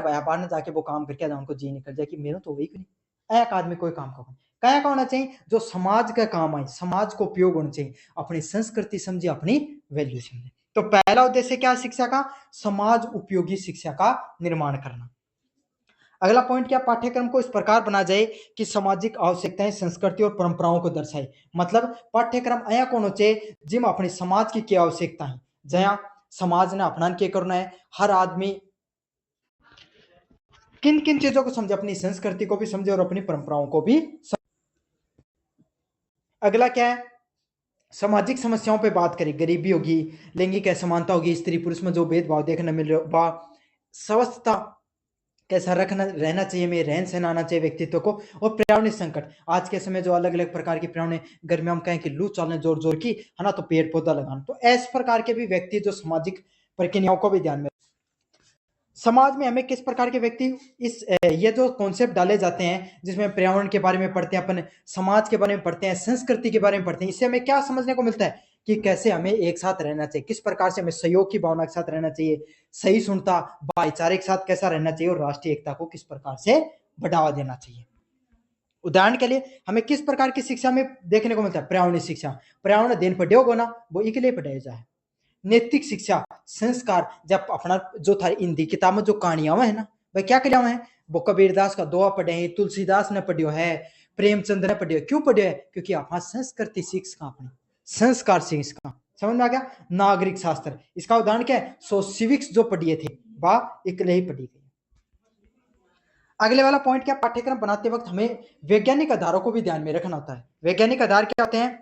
भाई बाहर न जाके वो काम करके आ जाए, उनको जी निकल जाए कि मेरा तो वही नहीं एक आदमी कोई काम का क्या होना चाहिए जो समाज का काम आए, समाज को उपयोग होना चाहिए, अपनी संस्कृति समझे, अपनी वैल्यू समझे। तो पहला उद्देश्य क्या शिक्षा का, समाज उपयोगी शिक्षा का निर्माण करना। अगला पॉइंट क्या, पाठ्यक्रम को इस प्रकार बना जाए कि सामाजिक आवश्यकताएं, संस्कृति और परंपराओं को दर्शाए। मतलब पाठ्यक्रम अया कौन हो चाहिए जिम अपनी समाज की क्या आवश्यकता है, जया समाज ने अपना के करना है, हर आदमी किन किन चीजों को समझे, अपनी संस्कृति को भी समझे और अपनी परंपराओं को भी समझे। अगला क्या है, सामाजिक समस्याओं पे बात करें, गरीबी होगी, लैंगिक असमानता होगी, स्त्री पुरुष में जो भेदभाव देखने मिल रहा है, स्वस्थता कैसा रखना रहना चाहिए, में रहन सहन आना चाहिए व्यक्तित्व को, और पर्यावरण संकट आज के समय जो अलग अलग प्रकार के पर्यावरण, गर्मियों में कहें कि लू चलने जोर जोर की है ना, तो पेड़ पौधा लगाना, तो इस प्रकार के भी व्यक्ति जो सामाजिक प्रक्रियाओं को भी ध्यान में, समाज में हमें किस प्रकार के व्यक्ति, इस ये जो कॉन्सेप्ट डाले जाते हैं जिसमें पर्यावरण के बारे में पढ़ते हैं, अपन समाज के बारे में पढ़ते हैं, संस्कृति के बारे में पढ़ते हैं, इससे हमें क्या समझने को मिलता है कि कैसे हमें एक साथ रहना चाहिए, किस प्रकार से हमें सहयोग की भावना के साथ रहना चाहिए, सही सुनता भाईचारे के साथ कैसा रहना चाहिए, और राष्ट्रीय एकता को किस प्रकार से बढ़ावा देना चाहिए। उदाहरण के लिए हमें किस प्रकार की शिक्षा में देखने को मिलता है, पर्यावरण शिक्षा, पर्यावरण दिन पढ़ियोगो ना वो एक लिए पढ़ाया जाए। नैतिक शिक्षा, संस्कार, जब अपना जो था हिंदी किताब में जो कहानियां है ना, भाई क्या करिया है, वो कबीरदास का दोहा पढ़े हैं, तुलसीदास ने पढ़ियो है, प्रेमचंद ने पढ़ियो, क्यों पढ़ियो है, क्योंकि अपना संस्कृति शिक्षा, अपनी संस्कार शिक्षा, समझ में आ गया। नागरिक शास्त्र, इसका उदाहरण क्या है, सो सिविक्स जो पढ़िए थे वह इकले ही पढ़ी गई। अगले वाला पॉइंट क्या, पाठ्यक्रम बनाते वक्त हमें वैज्ञानिक आधारों को भी ध्यान में रखना होता है। वैज्ञानिक आधार क्या होते हैं,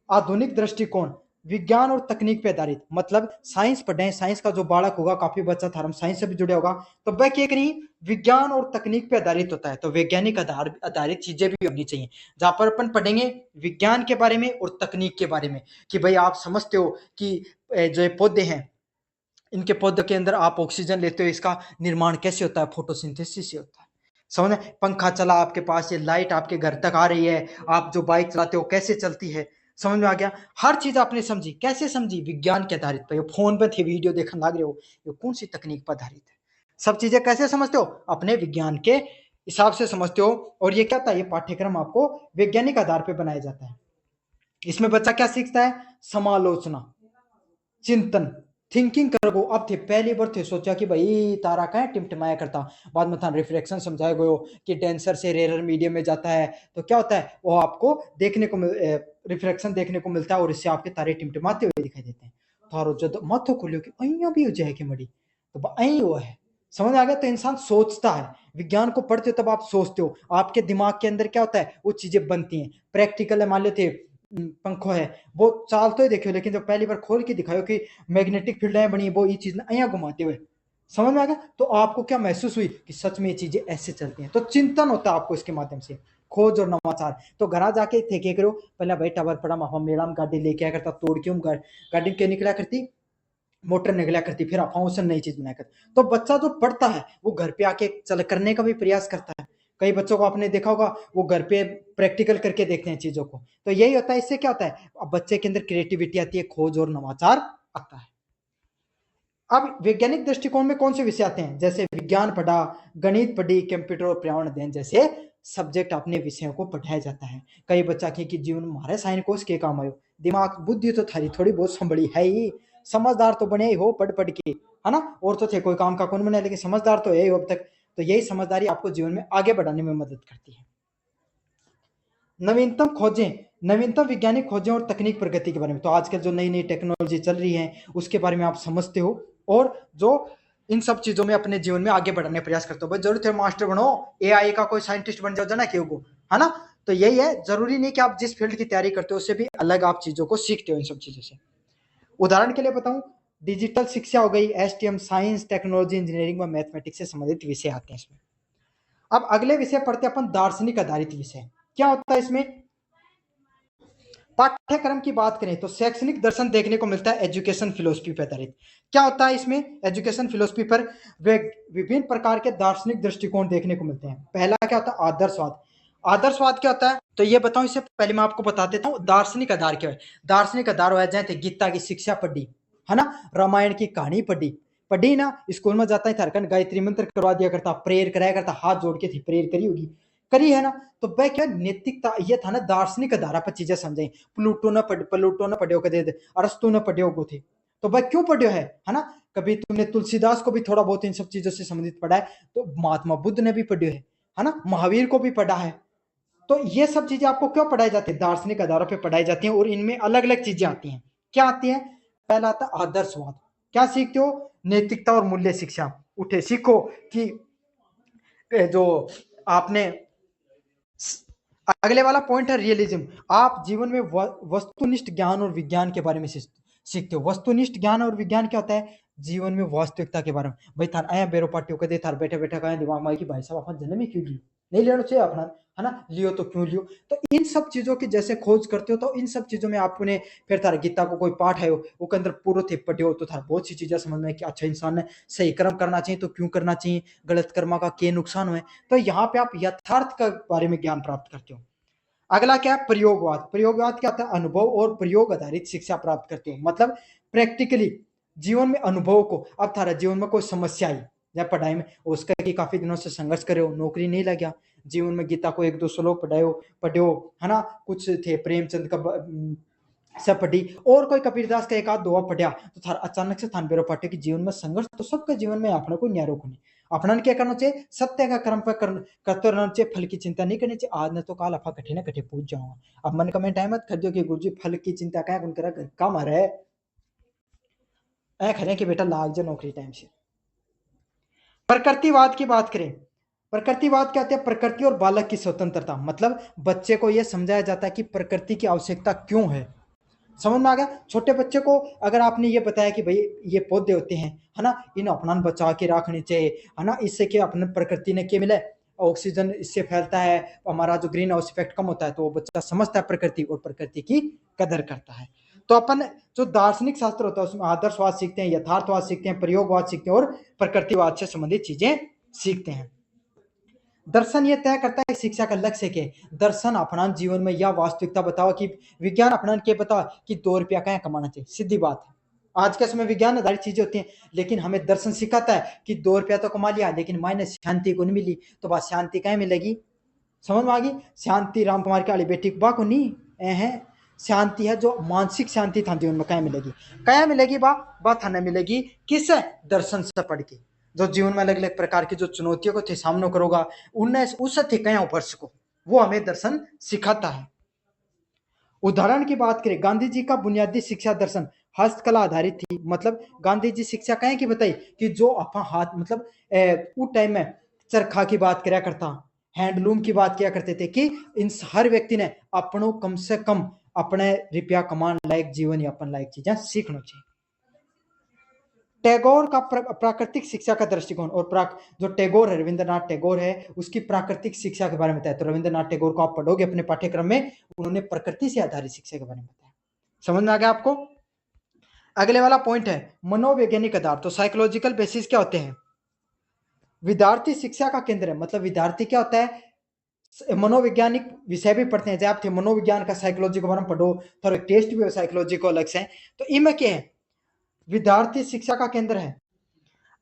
आधुनिक दृष्टिकोण, विज्ञान और तकनीक पे आधारित, मतलब साइंस पढ़े, साइंस का जो बालक होगा, काफी बच्चा था साइंस से भी जुड़े होगा, तो वह क्या करें, विज्ञान और तकनीक पे आधारित होता है, तो वैज्ञानिक आधारित चीजें भी होनी चाहिए, जहां पर अपन पढ़ेंगे विज्ञान के बारे में और तकनीक के बारे में, कि भाई आप समझते हो कि जो ये पौधे हैं, इनके पौधों के अंदर आप ऑक्सीजन लेते हो, इसका निर्माण कैसे होता है, फोटोसिंथेसिस से होता है, समझ में, पंखा चला आपके पास, ये लाइट आपके घर तक आ रही है, आप जो बाइक चलाते हो कैसे चलती है, समझ में आ गया। हर चीज आपने समझी, कैसे समझी, विज्ञान के आधारित पे, फोन पे थे वीडियो देखने लग रहे हो, ये कौन सी तकनीक पर आधारित है, सब चीजें कैसे समझते हो, अपने विज्ञान के हिसाब से समझते हो। और ये क्या था, ये पाठ्यक्रम आपको वैज्ञानिक आधार पर बनाया जाता है। इसमें बच्चा क्या सीखता है, समालोचना, चिंतन, थिंकिंग करो। अब थे पहली बार थे सोचा कि भाई तारा का है टिमटिमाया करता, बाद में था रिफ्लेक्शन समझाया गयो कि डेंसर से रेयर मीडियम में जाता है तो क्या होता है, वो आपको देखने को रिफ्लेक्शन देखने को मिलता है, और इससे आपके तारे टिमटिमाते हुए दिखाई देते हैं। थारो जब माथो खुलियो कि अइया भी हो जाए कि मड़ी, तो अही वो है, समझ आ गया। तो इंसान सोचता है, विज्ञान को पढ़ते हो तब आप सोचते हो, आपके दिमाग के अंदर क्या होता है, वो चीजें बनती हैं। प्रैक्टिकल मान लेते पंखो है, वो चाल तो ही देखियो, लेकिन जब पहली बार खोल के दिखाओ कि मैग्नेटिक फील्ड बनी, वो ये चीज अया घुमाते हुए, समझ में आ गया, तो आपको क्या महसूस हुई कि सच में ये चीजें ऐसे चलती हैं। तो चिंतन होता है आपको इसके माध्यम से, खोज और नवाचार। तो घर जाके थे क्या करो, पहले भाई टावर पड़ा हम मेला में गाड़ी लेके आया करता, तोड़ क्यों गाड़ी के निकला करती, मोटर निकला करती, फिर आप उसे नई चीज बनाया करते। तो बच्चा जो पढ़ता है वो घर पे आके चल करने का भी प्रयास करता है। कई बच्चों को आपने देखा होगा, वो घर पे प्रैक्टिकल करके देखते हैं चीजों को। तो यही होता है, इससे क्या होता है, अब बच्चे के अंदर क्रिएटिविटी आती है, खोज और नवाचार आता है। अब वैज्ञानिक दृष्टिकोण में कौन से विषय आते हैं, जैसे विज्ञान पढ़ा, गणित पढ़ी, कंप्यूटर और पर्यावरण अध्ययन जैसे सब्जेक्ट अपने विषयों को पढ़ाया जाता है। कई बच्चा की जीवन में हमारे साइन कोर्स के काम आयो, दिमाग बुद्धि तो थारी थोड़ी बहुत संभली है ही, समझदार तो बने ही हो पढ़ पढ़ के, है ना, और तो थे कोई काम का कौन बने, लेकिन समझदार तो है ही अब तक। तो यही समझदारी आपको जीवन में आगे बढ़ाने में मदद करती है। नवीनतम खोजें, नवीनतम वैज्ञानिक खोजें और तकनीक प्रगति के बारे में, तो आजकल जो नई नई टेक्नोलॉजी चल रही है उसके बारे में आप समझते हो, और जो इन सब चीजों में अपने जीवन में आगे बढ़ने प्रयास करते हो। भाई जरूरत है मास्टर बनो, एआई का कोई साइंटिस्ट बन जाओ जना क्यों को, है ना। तो यही है, जरूरी नहीं कि आप जिस फील्ड की तैयारी करते हो उससे भी अलग आप चीजों को सीखते हो इन सब चीजों से। उदाहरण के लिए बताऊं, डिजिटल शिक्षा हो गई, एसटीएम, साइंस, टेक्नोलॉजी, इंजीनियरिंग व मैथमेटिक्स से संबंधित विषय आते हैं इसमें। अब अगले विषय पढ़ते हैं अपन, दार्शनिक आधारित विषय। क्या होता है इसमें, पाठ्यक्रम की बात करें तो शैक्षणिक दर्शन देखने को मिलता है एजुकेशन फिलोसफी पर आधारित। क्या होता है इसमें, एजुकेशन फिलोसफी पर विभिन्न प्रकार के दार्शनिक दृष्टिकोण देखने को मिलते हैं। पहला क्या होता है, आदर्शवाद। आदर्शवाद क्या होता है, तो ये बताऊं इससे पहले मैं आपको बता देता हूं दार्शनिक आधार क्या है। दार्शनिक आधार हो जाए गीता की शिक्षा पढ़ी, है ना, रामायण की कहानी पढ़ी, पढ़ी ना, स्कूल में जाता है थारकन गायत्री मंत्र करवा दिया करता, प्रेयर कराया करता, हाथ जोड़ के थी प्रेयर करी होगी, करी है ना। तो वह क्या नैतिकता ये था ना, दार्शनिक आधार पर चीजें समझे। प्लूटो न पढ़ियो कदे, अरस्तु न पढ़ियो को थे, तो वह क्यों पढ़ियो है ना। कभी तुमने तुलसीदास को भी थोड़ा बहुत इन सब चीजों से संबंधित पढ़ा है, तो महात्मा बुद्ध ने भी पढ़ियो है ना, महावीर को भी पढ़ा है। तो ये सब चीजें आपको क्यों पढ़ाई जाती है, दार्शनिक आधारों पर पढ़ाई जाती हैं, और इनमें अलग अलग चीजें आती हैं। क्या आती है, पहला आता है आदर्शवाद। क्या सीखते हो, नैतिकता और मूल्य शिक्षा। उठे सीखो कि जो आपने, अगले वाला पॉइंट है रियलिज्म। आप जीवन में वस्तुनिष्ठ ज्ञान और विज्ञान के बारे में सीखते हो। वस्तुनिष्ठ ज्ञान और विज्ञान क्या होता है, जीवन में वास्तविकता के बारे में। भाई थार आया बेरो पार्टियों के दे थार बैठे बैठे कहा दिमाग में कि भाई साहब अपन जन्म ही क्यों लियो, नहीं लेना चाहिए अपना, है ना, लियो तो क्यों लियो। तो इन सब चीजों की जैसे खोज करते हो, तो इन सब चीजों में आपने फिर थार गीता को कोई पाठ है वो के अंदर पूरा थे पढ़ियो, तो थार बहुत सी चीजें समझ में कि अच्छा इंसान ने सही कर्म करना चाहिए तो क्यों करना चाहिए, गलत कर्म का क्या नुकसान हुए। तो यहाँ पे आप यथार्थ के बारे में ज्ञान प्राप्त करते हो। अगला क्या है, प्रयोगवाद। प्रयोगवाद क्या होता है, अनुभव और प्रयोग आधारित शिक्षा प्राप्त करते हो। मतलब प्रैक्टिकली जीवन में अनुभव को, अब थारा जीवन में कोई समस्या आई या पढ़ाई में, उसका कि काफी दिनों से संघर्ष करे हो, नौकरी नहीं लग गया, जीवन में गीता को एक दो श्लोक पढ़ो है ना, कुछ थे प्रेमचंद का सब पढ़ी, और कोई कबीरदास का एक आध दोहा पढ़िया, तो थार अचानक से थान बेरो पाटे कि जीवन में संघर्ष तो सबके जीवन में अपने को न्यारो को नहीं। अपना क्या करना चाहिए, सत्य का कर्म पर करते रहना चाहिए, फल की चिंता नहीं करनी चाहिए। आज न तो काल अफा कठे न कठे पूछ जाऊंगा। अब मन का मैं टाइम मत कर दो कि गुरु जी फल की चिंता क्या करा, काम आ रहा है ऐ खरे कि बेटा लाग जा नौकरी टाइम से। प्रकृतिवाद की बात करें, प्रकृतिवाद क्या होता है, प्रकृति और बालक की स्वतंत्रता। मतलब बच्चे को यह समझाया जाता है कि प्रकृति की आवश्यकता क्यों है। समझ में आ गया। छोटे बच्चे को अगर आपने ये बताया कि भाई ये पौधे होते हैं, है ना, इन अपना बचा के रखने चाहिए, है ना, इससे क्या अपने प्रकृति ने क्या मिला, ऑक्सीजन इससे फैलता है, हमारा जो ग्रीन हाउस इफेक्ट कम होता है, तो वो बच्चा समझता है प्रकृति और प्रकृति की कदर करता है। तो अपन जो दार्शनिक शास्त्र होता है उसमें आदर्शवाद सीखते हैं, यथार्थवाद सीखते हैं, प्रयोगवाद सीखते हैं और प्रकृतिवाद से संबंधित चीजें सीखते हैं। दर्शन ये तय करता है शिक्षा का लक्ष्य के, दर्शन अपना जीवन में या वास्तविकता बताओ कि विज्ञान अपना के बता कि 2 रुपया क्या कमाना चाहिए, सीधी बात है। आज के समय विज्ञान आधारित चीजें होती हैं, लेकिन हमें दर्शन सिखाता है कि 2 रुपया तो कमा लिया, लेकिन मायने शांति को नहीं मिली, तो बात शांति क्या मिलेगी, समझ में आ गई। शांति राम कुमार की आली बेटी बा को नहीं है, शांति है जो मानसिक शांति था जीवन में क्या मिलेगी, क्या मिलेगी बात हमें मिलेगी किस दर्शन से पढ़ के। जो जीवन में अलग अलग प्रकार की जो चुनौतियों को थे सामना करोगा, उनने उससे थे कया ऊपर को, वो हमें दर्शन सिखाता है। उदाहरण की बात करें, गांधी जी का बुनियादी शिक्षा दर्शन हस्तकला आधारित थी। मतलब गांधी जी शिक्षा कहें कि बताई कि जो अपन हाथ मतलब उस टाइम में चरखा की बात किया करता, हैंडलूम की बात किया करते थे कि इन हर व्यक्ति ने अपनों कम से कम अपने रुपया कमान लायक जीवन यापन लायक चीजें सीखना चाहिए। टैगोर का प्राकृतिक शिक्षा का दृष्टिकोण, और जो टैगोर है, रविंद्रनाथ टैगोर है, उसकी प्राकृतिक शिक्षा के बारे में बताया। तो रविंद्रनाथ टैगोर को आप पढ़ोगे अपने पाठ्यक्रम में, उन्होंने प्रकृति से आधारित शिक्षा के बारे में बताया। समझ में आ गया आपको। अगले वाला पॉइंट है मनोवैज्ञानिक आधार। तो साइकोलॉजिकल बेसिस क्या होते हैं, विद्यार्थी शिक्षा का केंद्र है। मतलब विद्यार्थी क्या होता है, मनोवैज्ञानिक विषय भी पढ़ते हैं, जब आप थे मनोविज्ञान का साइकोलॉजी के बारे में पढ़ो, थोड़ा टेस्ट भी हो साइकोलॉजी को अलग से। तो इनमें क्या है, विद्यार्थी शिक्षा का केंद्र है।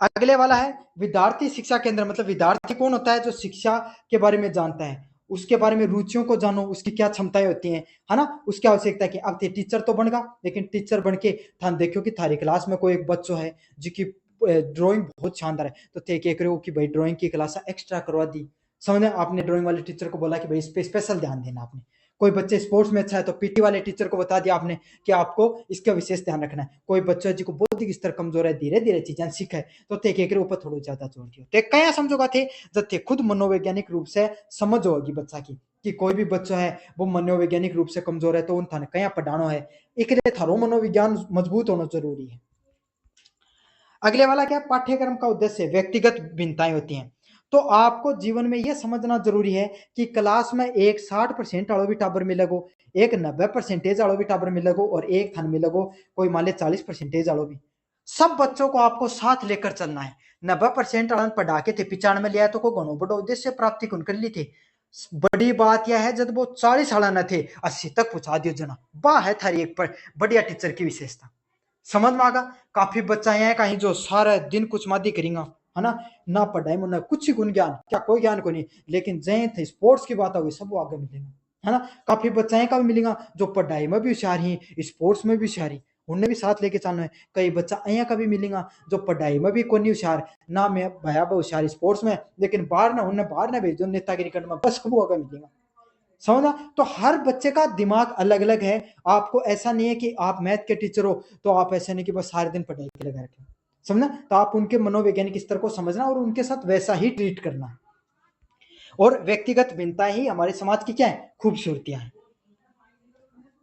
अगले वाला है विद्यार्थी शिक्षा केंद्र। मतलब विद्यार्थी कौन होता है, जो शिक्षा के बारे में जानता है, उसके बारे में रुचियों को जानो, उसकी क्या क्षमताएं होती हैं, है ना, उसकी आवश्यकता की। अब टीचर तो बन गया, लेकिन टीचर बन के थान देखो कि थारी क्लास में कोई एक बच्चों है जिसकी ड्राइंग बहुत शानदार है, तो थे क्या करो कि भाई ड्राइंग की क्लास एक्स्ट्रा करवा दी। समझे, आपने ड्राइंग वाले टीचर को बोला कि भाई इस पे स्पेशल ध्यान देना आपने। कोई बच्चे स्पोर्ट्स में अच्छा है, तो पीटी वाले टीचर को बता दिया आपने कि आपको इसका विशेष ध्यान रखना है। कोई बच्चा जी को बौद्धिक स्तर कमजोर है, धीरे धीरे चीजें सीखे, तो ते के ऊपर थोड़ा ज्यादा जोर दियो। ते क्या समझोगा थे, जब थे खुद मनोवैज्ञानिक रूप से समझ होगी बच्चा की कि कोई भी बच्चा है वो मनोवैज्ञानिक रूप से कमजोर है, तो उन थाने क्या पढ़ाना है, एक थारो मनोविज्ञान मजबूत होना जरूरी है। अगले वाला क्या, पाठ्यक्रम का उद्देश्य व्यक्तिगत भिन्नताएं होती हैं। तो आपको जीवन में यह समझना जरूरी है कि क्लास में एक 60% वालों भी टाबर मिलेगो, एक 90% वालों भी टाबर मिलेगो, और एक थान मिलेगो कोई मान ले 40% वालों भी। सब बच्चों को आपको साथ लेकर चलना है। 90% वालों पढ़ा के थे 95 में लिया, तो को गणों बड़ो उद्देश्य प्राप्ति कौन कर ली थी। बड़ी बात यह है जब वो 40 साल न थे 80 तक पहुंचा दियो जना, वाह है थारी एक पर बढ़िया टीचर की विशेषता। समझ में आगा। काफी बच्चा है कहीं जो सारा दिन कुछ मादी करेंगे, है ना पढ़ाई में ना कुछ ही गुण ज्ञान, क्या कोई ज्ञान को नहीं, लेकिन जय थे स्पोर्ट्स की बात होगी सब वो आगे मिलेगा, है ना। काफी बच्चा है का भी मिलेगा जो पढ़ाई में भी होशियार ही, स्पोर्ट्स में भी होशियार ही, उन्हें भी साथ लेके चलना है। कई बच्चा અહીંયા का भी मिलेगा जो पढ़ाई में भी कोई नहीं होशियार, ना मैं भया होशियार स्पोर्ट्स में, लेकिन बाहर ना उन्हें बाहर ना भेजो नेतागिरी करने में, बस वो आगे मिलेगा। समझना। तो हर बच्चे का दिमाग अलग अलग है। आपको ऐसा नहीं है कि आप मैथ के टीचर हो तो आप ऐसा नहीं कि बस सारे दिन पढ़ाई के लगा रखें, समझना। तो आप उनके मनोवैज्ञानिक स्तर को समझना और उनके साथ वैसा ही ट्रीट करना। और व्यक्तिगत भिन्नता ही हमारे समाज की क्या है, खूबसूरतियां हैं।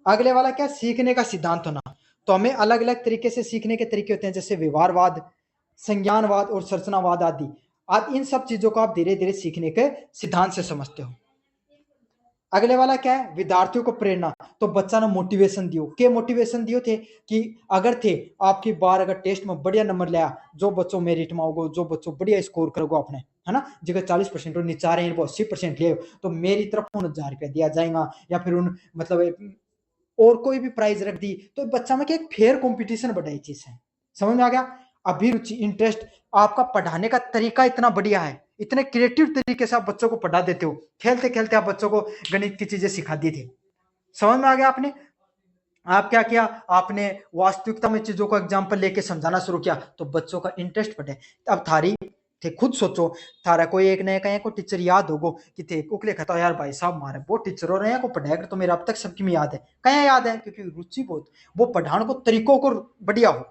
अगले वाला क्या, सीखने का सिद्धांत होना। तो हमें अलग अलग तरीके से सीखने के तरीके होते हैं, जैसे व्यवहारवाद, संज्ञानवाद और संरचनावाद आदि। आज इन सब चीजों को आप धीरे धीरे सीखने के सिद्धांत से समझते हो। अगले वाला क्या है, विद्यार्थियों को प्रेरणा। तो बच्चा ने मोटिवेशन दियो, के मोटिवेशन दियो थे कि अगर थे आपकी बार अगर टेस्ट में बढ़िया नंबर लिया, जो बच्चों मेरिट में होगो, जो बच्चों बढ़िया स्कोर करोगे अपने, है ना, जगह 40% और नीचा रहे हैं वो 80% ले, तो मेरी तरफ 1000 रुपया दिया जाएगा, या फिर उन मतलब और कोई भी प्राइज रख दी। तो बच्चा में क्या एक फेयर कंपटीशन बढ़ाई चीज है, समझ में आ गया। अभिरुचि, इंटरेस्ट, आपका पढ़ाने का तरीका इतना बढ़िया है, इतने क्रिएटिव तरीके से आप बच्चों को पढ़ा देते हो, खेलते खेलते आप बच्चों को गणित की चीजें सिखा दी थी। समझ में आ गया। आपने आप क्या किया, आपने वास्तविकता में चीजों को एग्जाम्पल लेके समझाना शुरू किया, तो बच्चों का इंटरेस्ट बढ़े। अब थारी थे खुद सोचो, थारा कोई एक नया कहीं को टीचर याद होगो कि थे उकले कहता यार भाई साहब मारे वो टीचर हो रहे हैं को पढ़ाया कर, तो मेरा अब तक सबकी में याद है, कहीं याद है क्योंकि रुचि बहुत, वो पढ़ाने को तरीकों को बढ़िया हो।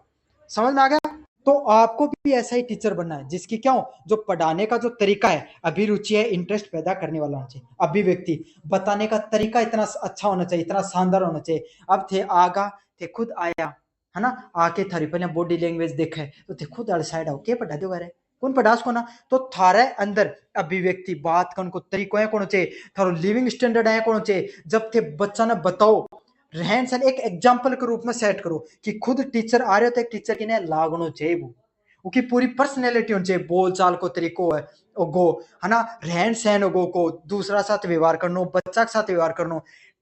समझ में आ गया। तो आपको भी ऐसा ही टीचर बनना है जिसकी क्या हो, जो पढ़ाने का जो तरीका है, अभिरुचि है, इंटरेस्ट पैदा करने वाला होना चाहिए, अभिव्यक्ति, बताने का तरीका इतना अच्छा होना चाहिए, इतना शानदार होना चाहिए। अब थे आगा, थे खुद आया, है ना, आके थारी पहले बॉडी लैंग्वेज देखे तो थे खुद अड़ साइड आओ के पढ़ा दो घरे, कौन पढ़ास को ना। तो थारे अंदर अभिव्यक्ति, बात का उनको तरीको है कौन चाहिए, थारो लिविंग स्टैंडर्ड है कौन चाहिए। जब थे बच्चा ने बताओ, रहन सहन एक एग्जाम्पल के रूप में सेट करो कि खुद टीचर आ रहे हो तो एक टीचर की ने लागनो चाहिए, वो की पूरी पर्सनैलिटी होनी चाहिए, बोल चाल को तरीको है गो, है ना, रहन सहन गो को, दूसरा साथ व्यवहार करनो, बच्चा के साथ व्यवहार करनो।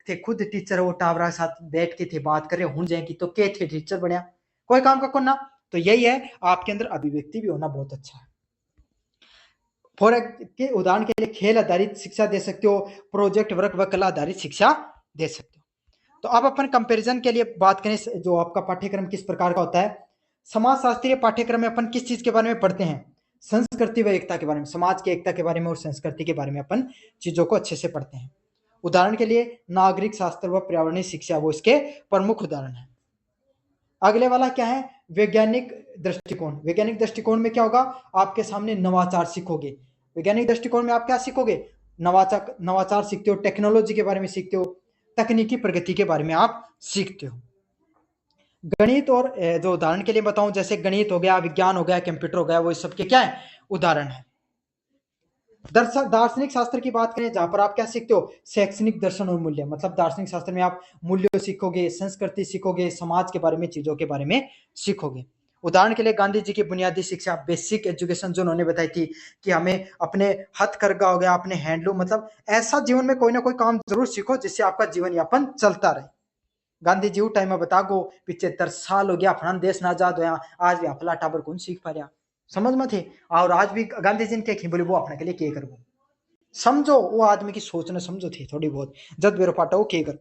थे खुद टीचर वो टावरा के साथ बैठ के थे बात करे हुन जाएगी तो के थे टीचर बनया, कोई काम का कौन ना। तो यही है, आपके अंदर अभिव्यक्ति भी होना बहुत अच्छा है। फॉर के उदाहरण के लिए खेल आधारित शिक्षा दे सकते हो, प्रोजेक्ट वर्क व कला आधारित शिक्षा दे सकते हो। तो अब अपन कंपैरिजन के लिए बात करें, जो आपका पाठ्यक्रम किस प्रकार का होता है। समाजशास्त्रीय पाठ्यक्रम में अपन किस चीज के बारे में पढ़ते हैं, संस्कृति व एकता के बारे में, समाज की एकता के बारे में और संस्कृति के बारे में अपन चीजों को अच्छे से पढ़ते हैं। उदाहरण के लिए नागरिक शास्त्र व पर्यावरणीय शिक्षा, वो इसके प्रमुख उदाहरण है। अगले वाला क्या है, वैज्ञानिक दृष्टिकोण। वैज्ञानिक दृष्टिकोण में क्या होगा, आपके सामने नवाचार सीखोगे। वैज्ञानिक दृष्टिकोण में आप क्या सीखोगे, नवाचार नवाचार सीखते हो, टेक्नोलॉजी के बारे में सीखते हो, तकनीकी प्रगति के बारे में आप सीखते हो। गणित और जो उदाहरण के लिए बताऊं, जैसे गणित हो गया, विज्ञान हो गया, कंप्यूटर हो गया, वो इस सबके क्या है, उदाहरण है। दार्शनिक शास्त्र की बात करें, जहां पर आप क्या सीखते हो, शैक्षणिक दर्शन और मूल्य। मतलब दार्शनिक शास्त्र में आप मूल्य सीखोगे, संस्कृति सीखोगे, समाज के बारे में, चीजों के बारे में सीखोगे। उदाहरण के लिए गांधी जी की बुनियादी शिक्षा, बेसिक एजुकेशन, जो उन्होंने बताई थी कि हमें अपने हथकरघा हो गया, अपने हैंडलूम, मतलब ऐसा जीवन में कोई ना कोई काम जरूर सीखो जिससे आपका जीवन यापन चलता रहे। गांधी जी टाइम में बता गो 75 साल हो गया अपना देश ना आजाद होया, आज भी अपला टाबर कौन सीख पा रहा, समझ में थे। और आज भी गांधी जी ने क्या बोले, वो अपने के लिए के करो, समझो वो आदमी की सोच ने समझो थी थोड़ी बहुत, जद बेरो पाटा वो के करो।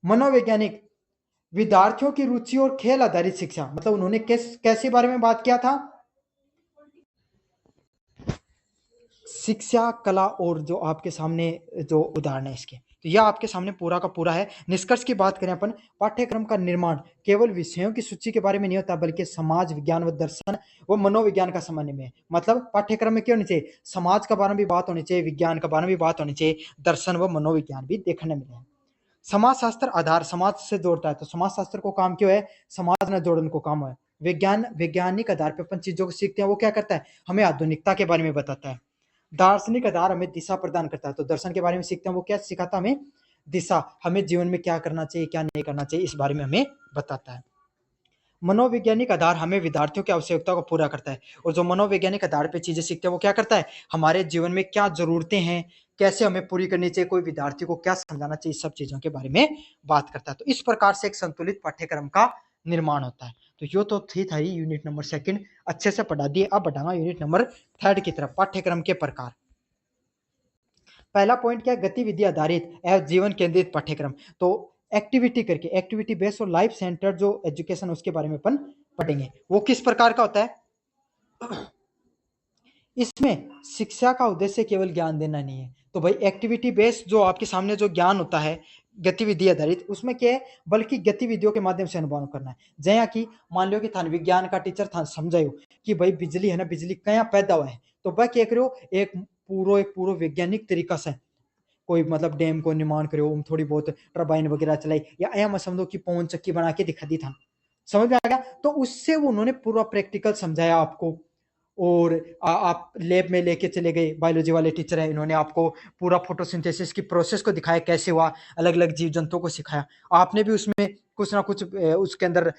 मनोवैज्ञानिक, विद्यार्थियों की रुचि और खेल आधारित शिक्षा, मतलब उन्होंने कैसे बारे में बात किया था, शिक्षा, कला और जो आपके सामने जो उदाहरण है इसके, तो यह आपके सामने पूरा का पूरा है। निष्कर्ष की बात करें अपन, पाठ्यक्रम का निर्माण केवल विषयों की सूची के बारे में नहीं होता, बल्कि समाज विज्ञान व दर्शन व मनोविज्ञान का समन्वय में। मतलब पाठ्यक्रम में क्या होनी चाहिए, समाज का बारे में भी बात होनी चाहिए, विज्ञान का बारे में भी बात होनी चाहिए, दर्शन व मनोविज्ञान भी देखने मिले। समाजशास्त्र आधार, समाज से जोड़ता है, तो समाजशास्त्र को काम क्यों है, समाज न जोड़ने को काम है। विज्ञान, वैज्ञानिक आधार पर अपन चीजों को सीखते हैं, वो क्या करता है, हमें आधुनिकता के बारे में बताता है। दार्शनिक आधार हमें दिशा प्रदान करता है, तो दर्शन के बारे में सीखते हैं, वो क्या सिखाता है हमें, दिशा, हमें जीवन में क्या करना चाहिए, क्या नहीं करना चाहिए, इस बारे में हमें बताता है। मनोवैज्ञानिक आधार हमें विद्यार्थियों की आवश्यकता को पूरा करता है, और जो मनोवैज्ञानिक आधार पे चीजें सीखते हैं वो क्या करता है, हमारे जीवन में क्या जरूरतें हैं, कैसे हमें पूरी करनी चाहिए, कोई विद्यार्थी को क्या समझाना चाहिए, सब चीजों के बारे में बात करता है। तो इस प्रकार से एक संतुलित पाठ्यक्रम का निर्माण होता है। तो यो तो थी थारी यूनिट नंबर 2 अच्छे से पढ़ा दिए। अब बढ़ाऊंगा यूनिट नंबर 3 की तरफ, पाठ्यक्रम के प्रकार। पहला पॉइंट क्या है, गतिविधि आधारित एवं जीवन केंद्रित पाठ्यक्रम। तो एक्टिविटी करके, एक्टिविटी बेस्ड और लाइफ सेंटर जो एजुकेशन उसके बारे में अपन पढ़ेंगे। वो किस प्रकार का होता है? इसमें शिक्षा का उद्देश्य केवल ज्ञान देना नहीं है। तो भाई एक्टिविटी बेस्ड जो आपके सामने जो ज्ञान होता है गतिविधि आधारित, उसमें क्या है, बल्कि गतिविधियों के माध्यम से अनुभव करना है। जया कि मान लो कि थान विज्ञान का टीचर था समझायो कि भाई बिजली है ना, बिजली क्या पैदा हुआ है, तो वह क्या करो, एक पूरा वैज्ञानिक तरीका से कोई मतलब डैम को निर्माण करो, थोड़ी बहुत टर्बाइन वगैरह चलाई, या मैं समझो कि पवन चक्की बना के दिखा दी था। समझ में आ गया? तो उससे वो उन्होंने पूरा प्रैक्टिकल समझाया आपको। और आप लैब में लेके चले गए, बायोलॉजी वाले टीचर है, इन्होंने आपको पूरा फोटोसिंथेसिस की प्रोसेस को दिखाया कैसे हुआ, अलग अलग जीव जंतुओं को सिखाया। आपने भी उसमें कुछ ना कुछ उसके अंदर